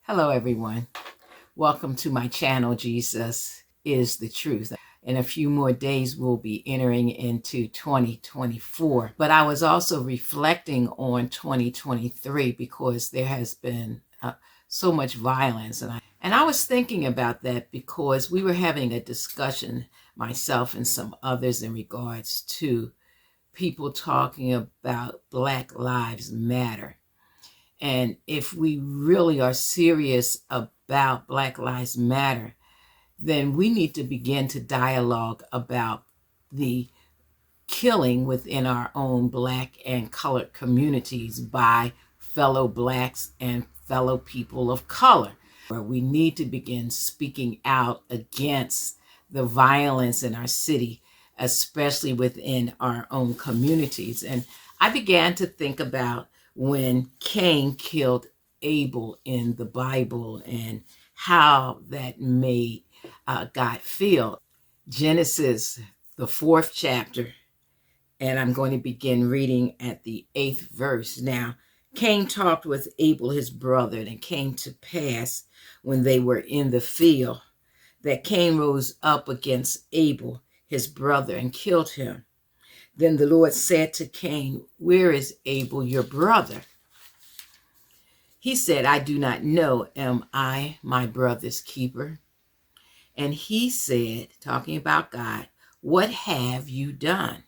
Hello, everyone. Welcome to my channel, Jesus is the Truth. In a few more days, we'll be entering into 2024. But I was also reflecting on 2023 because there has been so much violence. And I was thinking about that because we were having a discussion, myself and some others, in regards to people talking about Black Lives Matter. And if we really are serious about Black Lives Matter, then we need to begin to dialogue about the killing within our own Black and colored communities by fellow Blacks and fellow people of color. We need to begin speaking out against the violence in our city, especially within our own communities. And I began to think about when Cain killed Abel in the Bible and how that made God feel. Genesis, the 4th chapter, and I'm going to begin reading at the 8th verse. Now, Cain talked with Abel, his brother, and it came to pass when they were in the field that Cain rose up against Abel, his brother, and killed him. Then the Lord said to Cain, "Where is Abel, your brother?" He said, "I do not know. Am I my brother's keeper?" And he said, talking about God, "What have you done?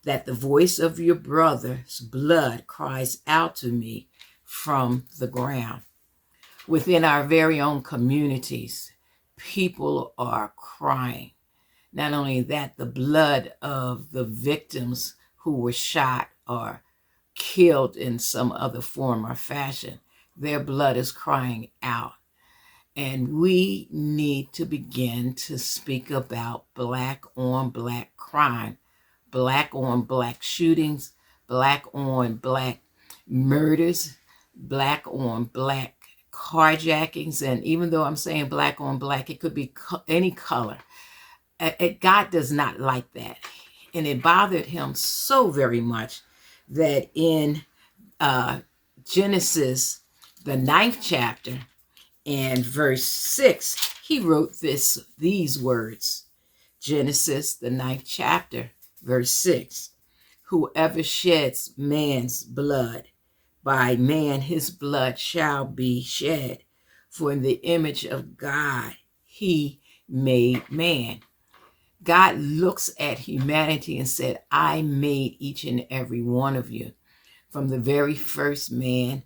That the voice of your brother's blood cries out to me from the ground." Within our very own communities, people are crying. Not only that, the blood of the victims who were shot or killed in some other form or fashion, their blood is crying out. And we need to begin to speak about Black on Black crime, Black on Black shootings, Black on Black murders, Black on Black carjackings. And even though I'm saying Black on Black, it could be any color. God does not like that. And it bothered him so very much that in Genesis, the 9th chapter, and verse 6, he wrote these words. Genesis, the 9th chapter, verse 6. "Whoever sheds man's blood, by man his blood shall be shed. For in the image of God he made man." God looks at humanity and said, "I made each and every one of you." From the very first man,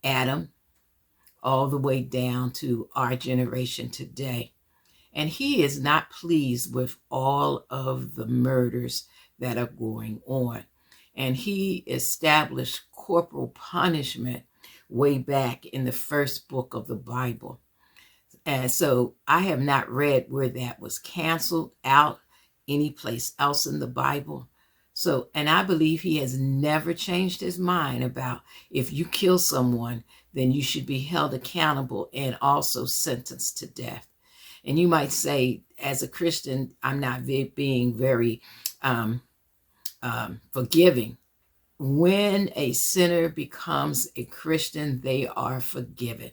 Adam, all the way down to our generation today. And he is not pleased with all of the murders that are going on. And he established corporal punishment way back in the first book of the Bible. And so I have not read where that was canceled out any place else in the Bible. So, and I believe he has never changed his mind about if you kill someone, then you should be held accountable and also sentenced to death. And you might say, as a Christian, I'm not being very forgiving. When a sinner becomes a Christian, they are forgiven.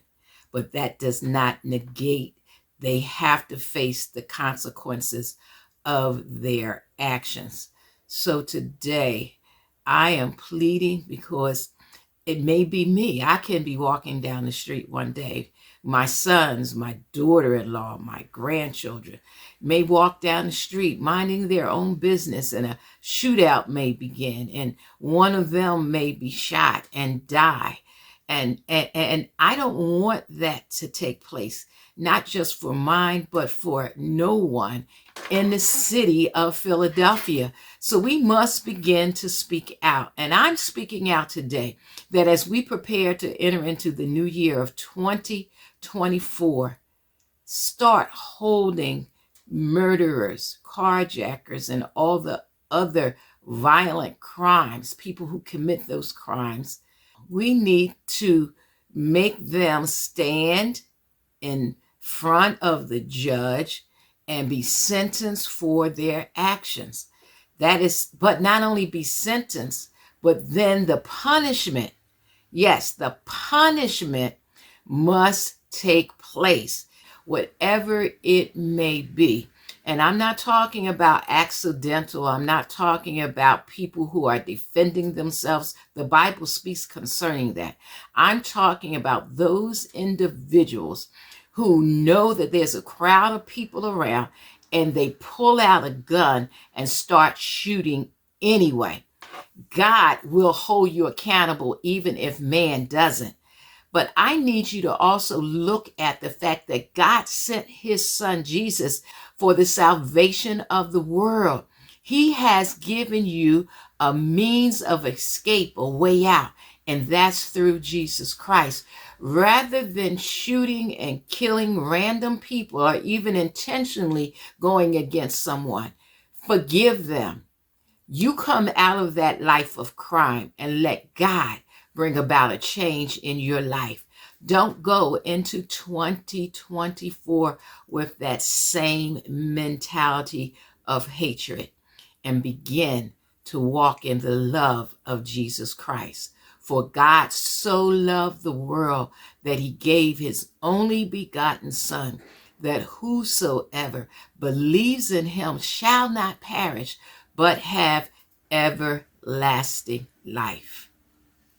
But that does not negate they have to face the consequences of their actions. So today, I am pleading because it may be me. I can be walking down the street one day. My sons, my daughter-in-law, my grandchildren may walk down the street minding their own business, and a shootout may begin, and one of them may be shot and die. And I don't want that to take place, not just for mine, but for no one in the city of Philadelphia. So we must begin to speak out. And I'm speaking out today that as we prepare to enter into the new year of 2024, start holding murderers, carjackers, and all the other violent crimes, people who commit those crimes. We need to make them stand in front of the judge and be sentenced for their actions. That is, but not only be sentenced, but then the punishment, yes, the punishment must take place, whatever it may be. And I'm not talking about accidental. I'm not talking about people who are defending themselves. The Bible speaks concerning that. I'm talking about those individuals who know that there's a crowd of people around and they pull out a gun and start shooting anyway. God will hold you accountable even if man doesn't. But I need you to also look at the fact that God sent his son Jesus for the salvation of the world. He has given you a means of escape, a way out, and that's through Jesus Christ. Rather than shooting and killing random people or even intentionally going against someone, forgive them. You come out of that life of crime and let God bring about a change in your life. Don't go into 2024 with that same mentality of hatred, and begin to walk in the love of Jesus Christ. For God so loved the world that he gave his only begotten Son, that whosoever believes in him shall not perish, but have everlasting life.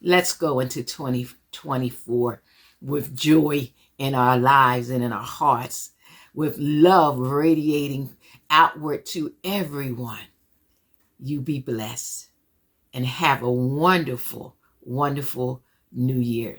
Let's go into 2024 with joy in our lives and in our hearts, with love radiating outward to everyone. You be blessed and have a wonderful, wonderful New Year.